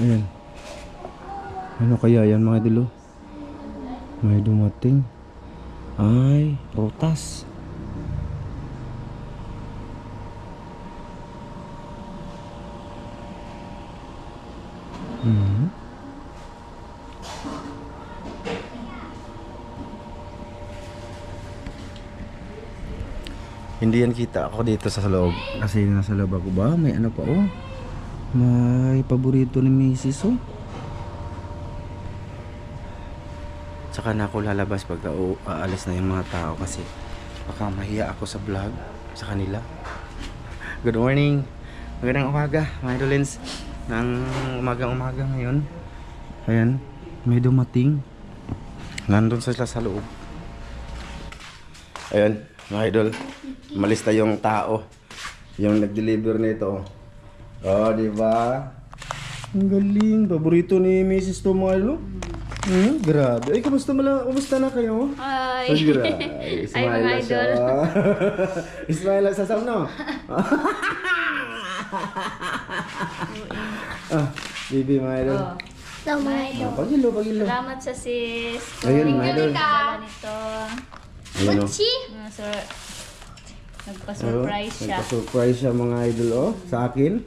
Ayan. Ano kaya yan mga idol? May dumating. Ay, prutas. Hindi yan kita ako dito sa loob. Kasi nasa loob ako ba? May ano pa oh. May paborito ni Mrs. oh. Tsaka na ako lalabas pag aalis na yung mga tao kasi baka mahiya ako sa vlog sa kanila. Good morning. Magandang umaga mga idolins. Nang umaga ngayon. Ayan. May dumating. Nandun sila sa loob. Ayan mga idol. Malis na yung tao. Yung nag-deliver nito. Oh, di ba? Ang galing. Paborito ni Mrs. to mga idol. Grabe. Ay, kumusta na kayo? Hi! Ay, grabe. Ay, Smile mga na siya. idol. Smile na sa sound, no? Bibi, mga idol. Oh. Salamat. Pagilo. Salamat sa sis. Ayun, mga idol. Dala nito. Ayun, oh. Sir, nagpa-surprise siya. Nagpa-surprise siya mga idol, oh, sa akin.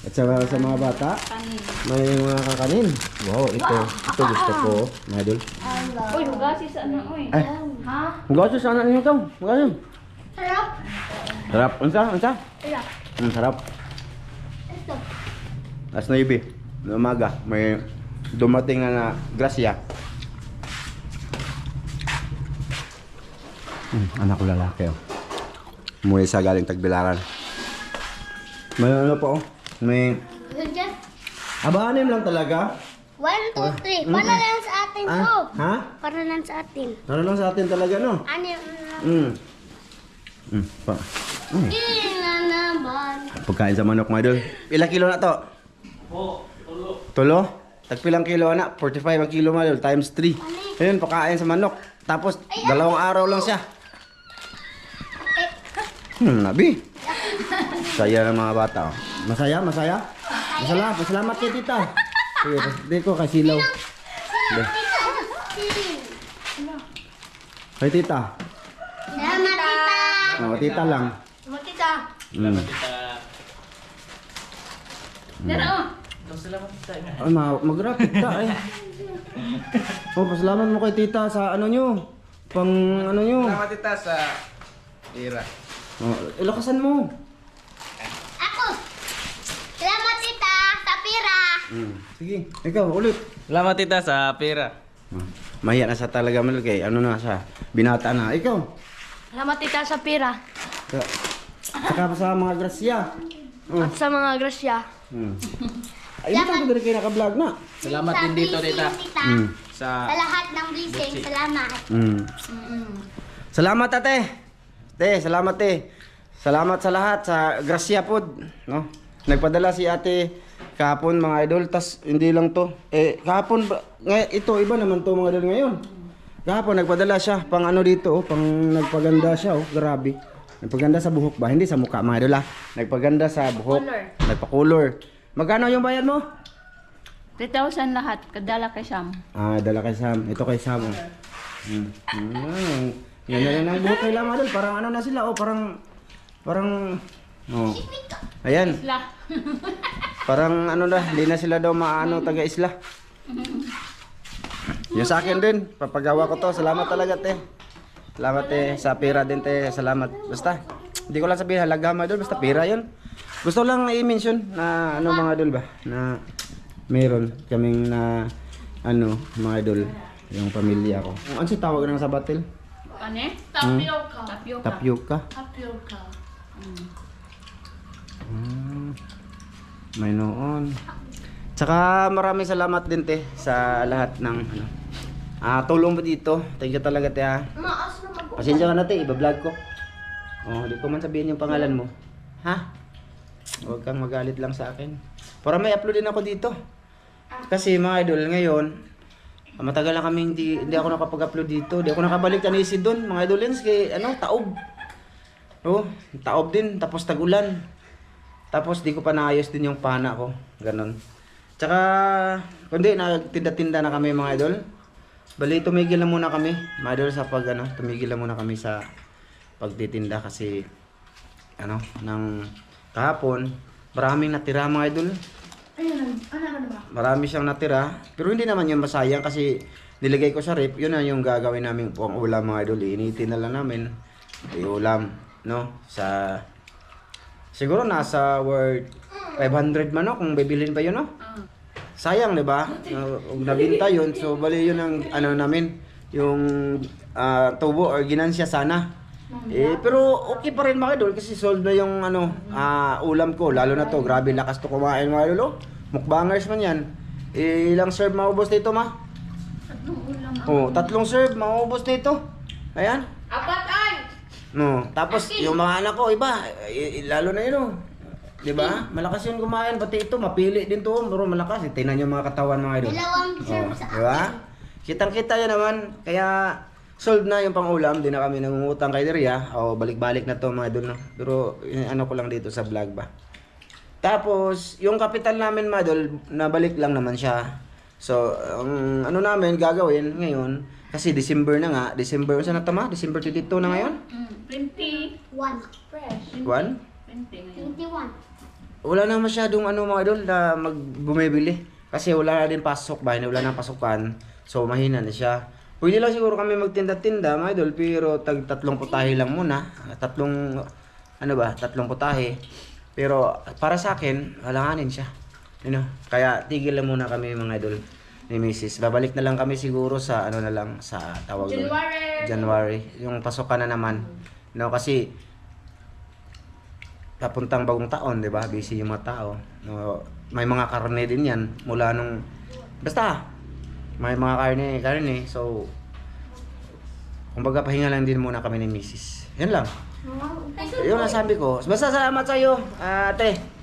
At saka sa mga bata. Kanin. May mga kakanin. Wow, ito gusto ko, mga idol. Uy, hugasis ano, uy. Ay. Ha? Gawas sa anak ninyo to. Gawas. Sarap. Sarap. Unsa? Sarap. Sarap. Ito. As na ibi. Umaga, may dumating na grasya. Anak ko lalaki, oh. Muli sa galing Tagbilaran. May ano po, oh. May... Anim lang talaga. 1, 2, 3. Para lang sa atin to. Ha? Para lang sa atin. Ano lang sa atin talaga, no? Ano Pa. na naman. Pagkain sa manok, mga idol. Ilang kilo na to? Tulo. Tagpilang kilo na? 45 ang kilo, mga idol. Times 3. Ayun, pagkain sa manok. Tapos, 2 araw lang siya. Nabi. Saya ng mga bata, oh. Masaya? Masalamat kay tita. Sige, di ko kay silaw. Di. Kay tita. Salamat, tita. Oh, tita lang. Makita. Dara, oh. Ay, mag-rapid ka eh. Oh, pasalamat mo kay tita sa ano nyo. Pang ano nyo. Salamat tita sa tira. Oh, ilakasan mo. Ako. Salamat, tita. Sa pira. Sige, ikaw ulit. Salamat tita sa pira. Mahiya na sa talaga man kay ano na siya. Binata na. Ikaw. Salamat tita sa pira Saka sa mga grasya. at sa mga grasya. Ayun lang ko din kayo naka-vlog na. Salamat Sa din dito blessing, tita. tita. Sa Sa lahat ng blessing. Salamat. Salamat ate. Te, salamat te. Salamat sa lahat sa grasya pod, no? Nagpadala si ate kahapon mga idol, tas hindi lang to. Kahapon ito iba naman to mga idol ngayon. Kahapon nagpadala siya pang ano dito, oh, pang nagpaganda siya, oh, grabe. Nagpaganda sa buhok ba? Hindi sa mukha mga idol, ah. Nagpaganda sa buhok. Nagpa-color. Magkano yung bayad mo? 3,000 lahat. Kadala kay Sam. Dala kay Sam. Ito kay Sam. Oh. Yan na rin ang buhok kay Lam, idol. Parang ano na sila, oh, parang oh. Ayan. Isla. Parang ano na, hindi na sila daw maano taga-isla. Yung sa akin din, papagawa ko to. Salamat talaga, te. Salamat, te. Sa pira din, te. Salamat. Basta, hindi ko lang sabihin halaga mga idol. Basta pira yun. Gusto lang i-mention na ano mga idol ba? Na meron kaming na ano mga idol. Yung pamilya ko. Ano si tawag ng sa batil? Ano? Tapioca. Tapioca. Tapioca. May noon. Tsaka maraming salamat din te sa lahat ng ano. Tulong mo dito. Thank you talaga te ha. Maas na mag- Pasensya ka na te, iba-vlog ko. Oh, di ko man sabihin yung pangalan mo. Ha? Huwag kang magalit lang sa akin. Para may upload din ako dito. Kasi mga idol ngayon, matagal na kami hindi ako nakapag-upload dito. Hindi ako nakabalik tanisi doon. Mga idolins kay ano, taob. Oh, taob din tapos tag-ulan. Tapos di ko pa naayos din yung pana ko. Ganon. Tsaka, kundi nagtinda-tinda na kami mga idol. Bali, tumigil na muna kami, mga idol, sa tumigil na muna kami sa pagtitinda kasi, ng kahapon, maraming natira mga idol. Marami siyang natira, pero hindi naman yung masayang kasi nilagay ko sa rep, yun na yung gagawin namin pang ulam mga idol. Iinitin na lang namin, ulam, no? Siguro nasa worth 500 man, no? Kung bibilhin pa yun, no? Sayang, di ba? Kung nabinta yun, so bali yun ang namin, yung tubo or ginansya sana. Pero okay pa rin mga idol kasi sold na yung ulam ko, lalo na to, grabe lakas to kumain mga idol, oh. Mukbangers man yan. Ilang serve maubos nito, ma? 3 serve maubos nito. Ayan. 4 ay! No, tapos yung mga anak ko iba, lalo na yun, oh. 'Di ba? Malakas yun kumain, pati ito mapili din to, pero malakas. Tingnan niyo mga katawan mga idol. Dalawang serve sa 'Di ba? Kitang-kita 'yan naman. Kaya sold na yung pang-ulam, di na kami nangungutang kay Deria. Balik-balik na to mga idol, no. Pero ko lang dito sa vlog ba. Tapos yung kapital namin mga idol, nabalik lang naman siya. So, ang namin gagawin ngayon, kasi December na nga, December 22 na ngayon? 21. 1. 1? 20 ngayon. 21. Wala na masyadong mga idol na bumibili. Kasi wala na din pasok, wala na pasukan. So mahina na siya. Pwede lang siguro kami magtinda-tinda mga idol, pero tatlong putahe lang muna. Tatlong putahe. Pero para sa akin, halanganin siya. Kaya tigil lang muna kami mga idol ni Mrs. Babalik na lang kami siguro sa sa tawag doon. January. Yung pasukan na naman. Kasi papuntang bagong taon, 'di ba? Busy yung mga tao. May mga karne din 'yan mula nung basta may mga karne. So kumbaga pahinga lang din muna kami ni Mrs. Yan lang. Yun ang sabi ko. Basta salamat sa iyo, ate.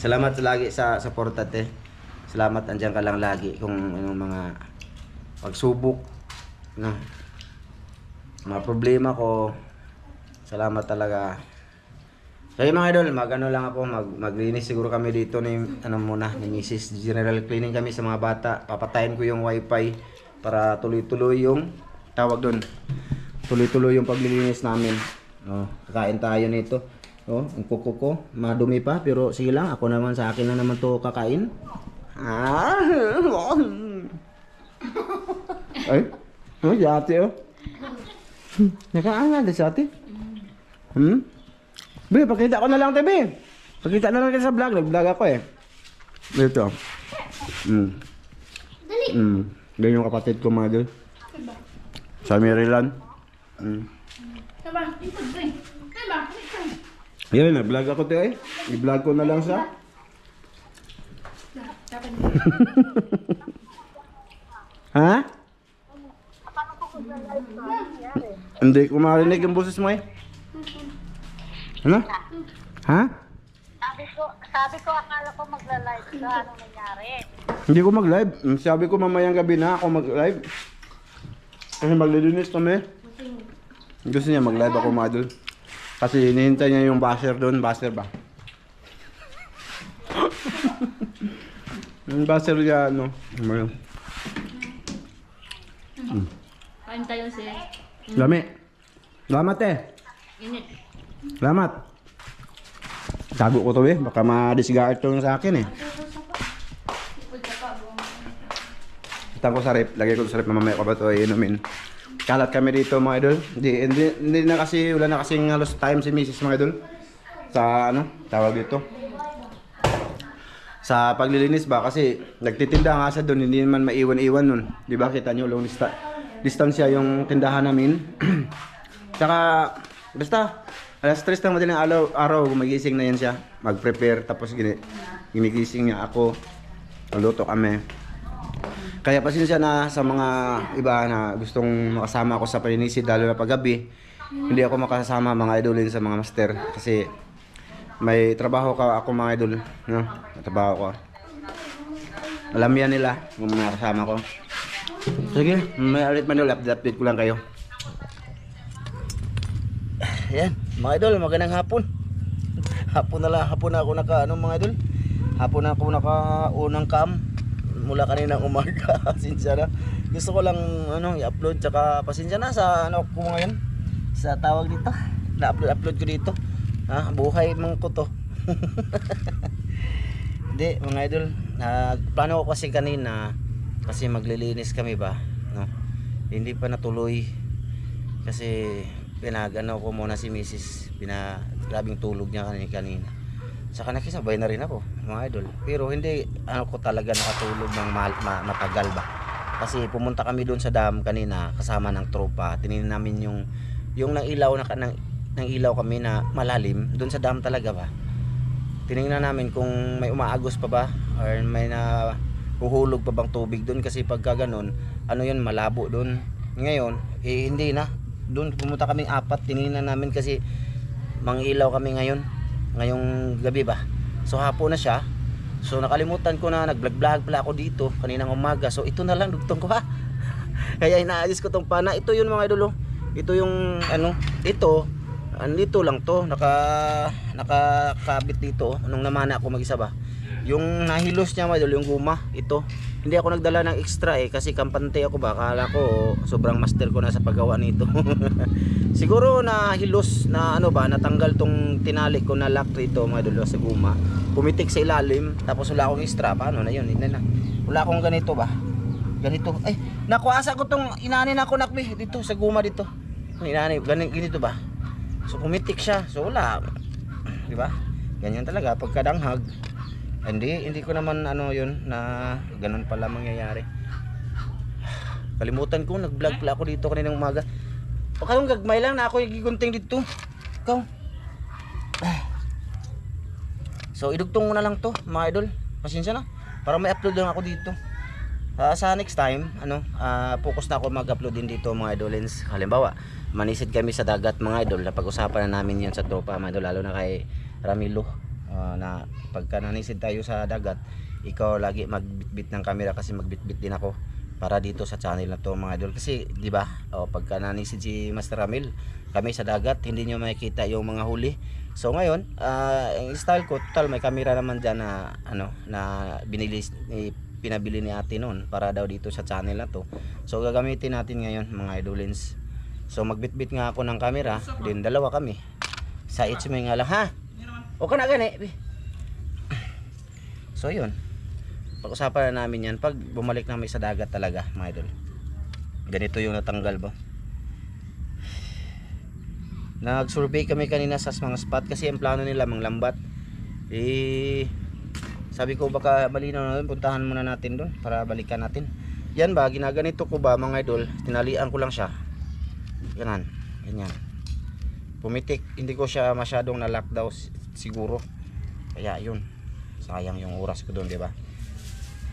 Salamat lagi sa support, ate. Salamat, andyan ka lang lagi kung anong mga pagsubok, mga problema ko. Salamat talaga. So yung mga idol, lang ako, maglinis siguro kami dito ni Mrs. General cleaning kami sa mga bata. Papatayin ko yung wifi para tuloy-tuloy yung tawag doon. Tuloy-tuloy yung paglilinis namin. Kakain tayo nito. Ang kuko ko, madumi pa, pero sige lang, ako naman sa akin na naman to kakain. Ay, yate Nakaangal din sa ate. Be, pakita ko na lang, Tebe. Pakita na lang kita sa vlog. Nag-vlog ako eh. Dito. Dali. Ganyan yung kapatid ko mga doon. Sa Maryland. Diba? Ito, drink. Diba? Yan, nag-vlog ako to eh. I-vlog ko na lang siya. Ha? Hindi ko marinig yung boses mo eh. Ano? Ha? Sabi ko, akala ko magla-live ka. Anong nangyari? Hindi ko mag-live. Sabi ko mamayang gabi na ako mag-live. Kasi maglilinis kami. Gusto niya mag-live ako mga idol. Kasi hinihintay niya yung basher doon. Basher ba? Yung basher niya Kain tayo siya. Lami. Salamat eh. Init. Salamat. Tago ko to eh. Baka ma-discard to sa akin eh. Itang ko sa rep. Lagay ko sa rep. Mamaya ko ba ito inumin. Kalat kami dito mga idol. Hindi na kasi, wala na kasing halos time si Mrs. mga idol. Sa tawag dito. Sa paglilinis ba? Kasi nagtitinda nga siya doon. Hindi naman maiwan-iwan nun. Di ba? Kita nyo long distansya yung tindahan namin. Tsaka, basta, alas 3 ng madaling araw, magising na yan siya. Mag-prepare, tapos ginigising niya ako. Luto kami. Kaya pasensya na sa mga iba na gustong makasama ako sa palinisid, lalo na paggabi. Hindi ako makasama mga idolin sa mga master. Kasi may trabaho ako mga idol. No? May trabaho ko. Alam yan nila kung mga kasama ko. Sige, may ulit man ulit, update ko lang kayo. Yan, mga idol, magandang hapon. Hapon na ako mga idol. Hapon na ako nakaunang cam mula kaninang umaga. Pasensya na. Gusto ko lang i-upload, tsaka pasensya na sa ko ngayon. Sa tawag dito. Na-upload ko dito. Buhay mong ko to. Hindi, mga idol. Plano ko kasi kanina kasi maglilinis kami ba, no? Hindi pa natuloy kasi pinagano ko muna si Mrs. Grabing tulog niya kanina. Saka nakisabay na rin ako, mga idol. Pero hindi ko talaga nakatulog ng matagal ba. Kasi pumunta kami doon sa dam kanina kasama ng tropa. Tiningnan namin yung nang ilaw kami na malalim doon sa dam talaga ba. Tiningnan namin kung may umaagos pa ba or may na huhulog pa bang tubig doon, kasi pagka ganun, yun, malabo doon. Ngayon, hindi na. Doon pumunta kaming 4, tiningnan namin kasi mangilaw kami ngayong gabi ba. So hapon na siya. So nakalimutan ko na nag-vlog pala ako dito kaninang umaga. So ito na lang dugtong ko ha. Kaya inaayos ko tong pana. Ito yun mga idol. Ito yung ito andito lang to, nakakabit dito nung namana ako mag-isa ba. Yung nahilos niya mga idol, yung guma, ito. Hindi ako nagdala ng extra kasi kampante ako ba. Akala ko sobrang master ko na sa paggawa nito. Siguro nahilos na natanggal tong tinali ko na lock rito mga idol sa guma. Pumitik sa ilalim, tapos wala akong extra. Paano na yun? Hindi na. Wala akong ganito ba? Ganito. Ay, nakuasa ko tong inanin ako nakbi dito sa guma dito. Inanin, ganito ba? So pumitik siya. So wala. Di ba? Ganyan talaga pagkadanghag. Hindi ko naman yun na ganun pala mangyayari. Kalimutan ko, nag-vlog pala ako dito kaninang umaga. Pakatong gagmay lang na ako yung gigunting dito. Ikaw. So idugtong mo na lang to mga idol. Pasensya na. Para may upload lang ako dito. Sa next time, focus na ako mag-upload din dito mga idolins. Halimbawa, manisid kami sa dagat mga idol. Napag-usapan na namin yan sa tropa mga idol. Lalo na kay Ramilo. Na pagka nanisid tayo sa dagat, ikaw lagi magbitbit ng camera kasi magbitbit din ako para dito sa channel na to mga idol. Kasi di ba, pagka nanisid si Master Ramil kami sa dagat, hindi nyo makikita yung mga huli. So ngayon, ang style ko total may camera naman dyan na na pinabili ni ate noon para daw dito sa channel na to. So gagamitin natin ngayon mga idolins. So magbitbit nga ako ng camera, din dalawa kami sa HMI nga lang ha. O ka na gani. So yun, pag-usapan na namin yan pag bumalik namin sa dagat talaga mga idol. Ganito yung natanggal ba. Nag-survey kami kanina sa mga spot kasi ang plano nila manglambat. Sabi ko baka malinaw na, puntahan muna natin doon para balikan natin. Yan ba, ginaganito ko ba mga idol, tinalian ko lang siya. Ganyan. Pumitik, hindi ko siya masyadong na-lock daw siguro. Kaya yun, sayang yung oras ko doon, di ba?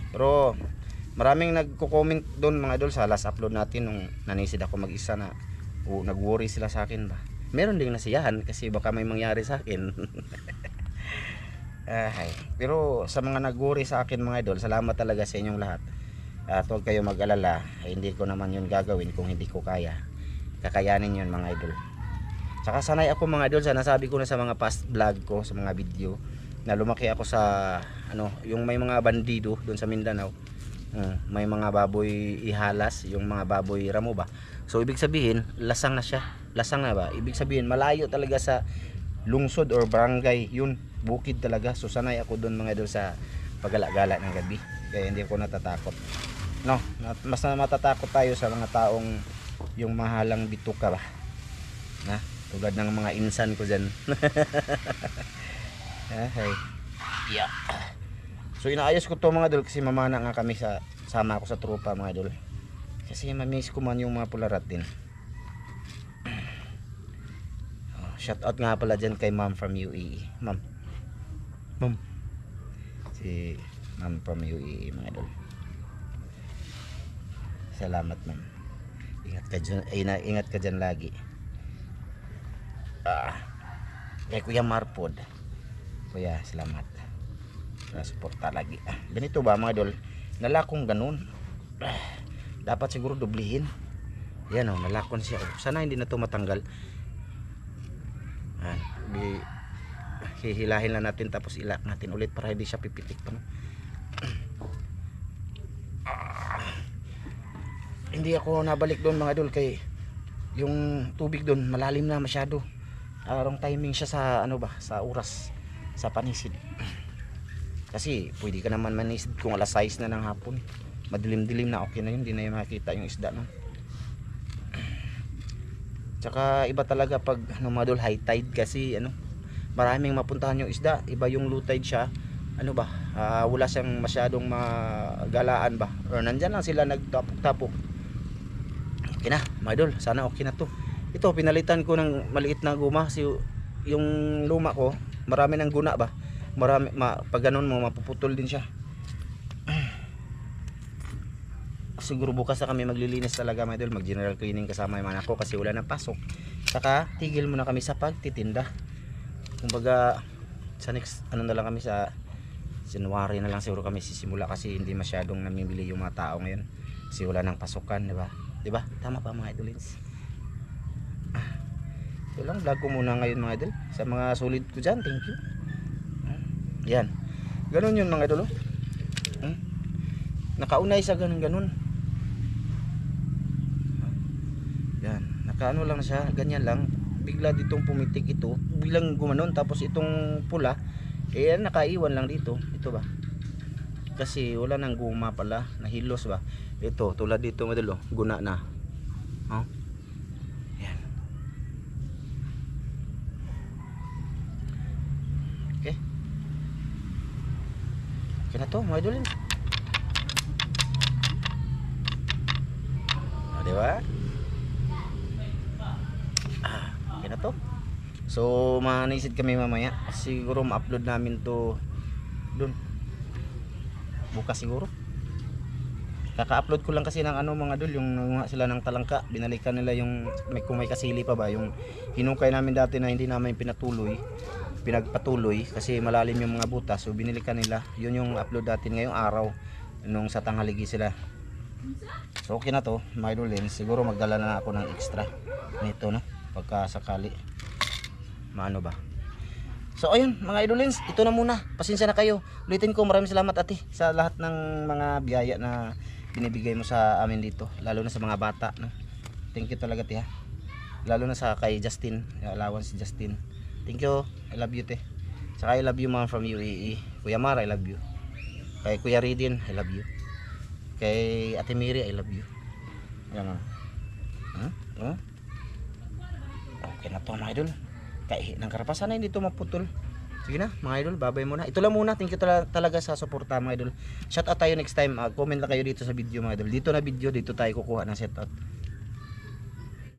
Pero maraming nagko-comment doon mga idol sa last upload natin nung nanisid ako mag-isa na nag-worry sila sa akin ba. Meron ding nasiyahan kasi baka may mangyari sa akin. Pero sa mga nag-worry sa akin mga idol, salamat talaga sa inyong lahat. At huwag kayo mag-alala, hindi ko naman yun gagawin kung hindi ko kaya. Kakayanin yun mga idol. Saka sanay ako mga idol, nasabi ko na sa mga past vlog ko, sa mga video, na lumaki ako sa yung may mga bandido doon sa Mindanao. May mga baboy ihalas, yung mga baboy ramo ba. So ibig sabihin, lasang na siya. Lasang na ba? Ibig sabihin, malayo talaga sa lungsod or barangay, yun, bukid talaga. So sanay ako doon mga idol sa paggala-gala ng gabi. Kaya hindi ko natatakot. Mas matatakot tayo sa mga taong yung mahalang bituka ba. Tulad ng mga insan ko dyan. Yeah. So inaayos ko to mga idol kasi mamana nga kami sama ako sa tropa mga idol. Kasi mamiss ko man yung mga pularat din. Shout out nga pala dyan kay ma'am from UAE. Ma'am. Si ma'am from UAE mga idol. Salamat ma'am. Ingat ka dyan lagi. Kay Kuya Marpod. Kuya, salamat. Suporta lagi. Ganito ba mga idol? Nalakong ganun. Dapat siguro dublihin. Yan nalakon siya. Sana hindi na to matanggal. hihilahin lang natin tapos ilak natin ulit para hindi siya pipitik pa, no? Hindi ako nabalik doon mga idol kay yung tubig doon malalim na masyado. Wrong timing siya sa ano ba, sa oras sa panisid. Kasi pwede ka naman manisid kung alas 6 na ng hapon. Madilim-dilim na, okay na yun, hindi na yung makita yung isda, no? Tsaka iba talaga pag ano, mga idol, high tide kasi ano, maraming mapuntahan yung isda. Iba yung low tide siya, ano ba, wala siyang masyadong magalaan ba, or nandyan lang sila nagtapok-tapok. Okay na mga idol, sana okay na to. Ito pinalitan ko ng maliit na guma kasi yung luma ko marami ng guna ba, marami pag ganun mo mapuputol din siya. Siguro bukas na kami maglilinis talaga mga idol, mag general cleaning kasama yung mga anak ko kasi wala nang pasok. Saka tigil muna kami sa pagtitinda. Kumbaga sa next ano na lang kami, sa January na lang siguro kami sisimula kasi hindi masyadong namimili yung mga tao ngayon kasi wala nang pasukan, di ba? Di ba? Tama pa mga idolins. Ito lang vlog ko muna ngayon mga idol sa mga solid ko dyan, thank you. Yan, ganun yun mga idol, oh. Nakaunay sa ganun. Yan, nakaano lang siya, ganyan lang. Bigla ditong pumitik ito, biglang gumanon, tapos itong pula nakaiwan lang dito. Ito ba? Kasi wala nang guma pala, nahilos ba? Ito, tulad dito madalo, guna na. Oh. Yan. Okay. Okay na to, mga idol. Di ba? Okay na to. So manisid kami mamaya. Siguro ma-upload namin to dun bukas siguro. Kaka-upload ko lang kasi ng ano mga idol, yung nanguha sila ng talangka. Binalikan nila yung kung may kasili pa ba, yung hinukay namin dati na hindi namin pinagpatuloy kasi malalim yung mga butas. So binilikan nila. Yun yung upload natin ngayong araw nung sa tanghaligi sila. So okay na to mga idol, siguro magdala na ako ng extra nito, no, pagka sakali maano ba. So ayun mga idolins, ito na muna, pasensya na kayo, ulitin ko maraming salamat ate sa lahat ng mga biyaya na binibigay mo sa amin dito, lalo na sa mga bata, no? Thank you talaga te, ha? Lalo na sa kay Justin, allowance si Justin, thank you, I love you te. Saka I love you mom from UAE, Kuya Mar I love you, kay Kuya Ridin I love you, kay Ate Miri I love you. Yan o. Okay na to mga idol. Kaya ng karapasan na hindi to maputol. Sige na mga idol, babay muna. Ito lang muna, thank you talaga sa suporta mga idol. Shout out tayo next time, comment lang kayo dito sa video mga idol. Dito na video, dito tayo kukuha ng shout out.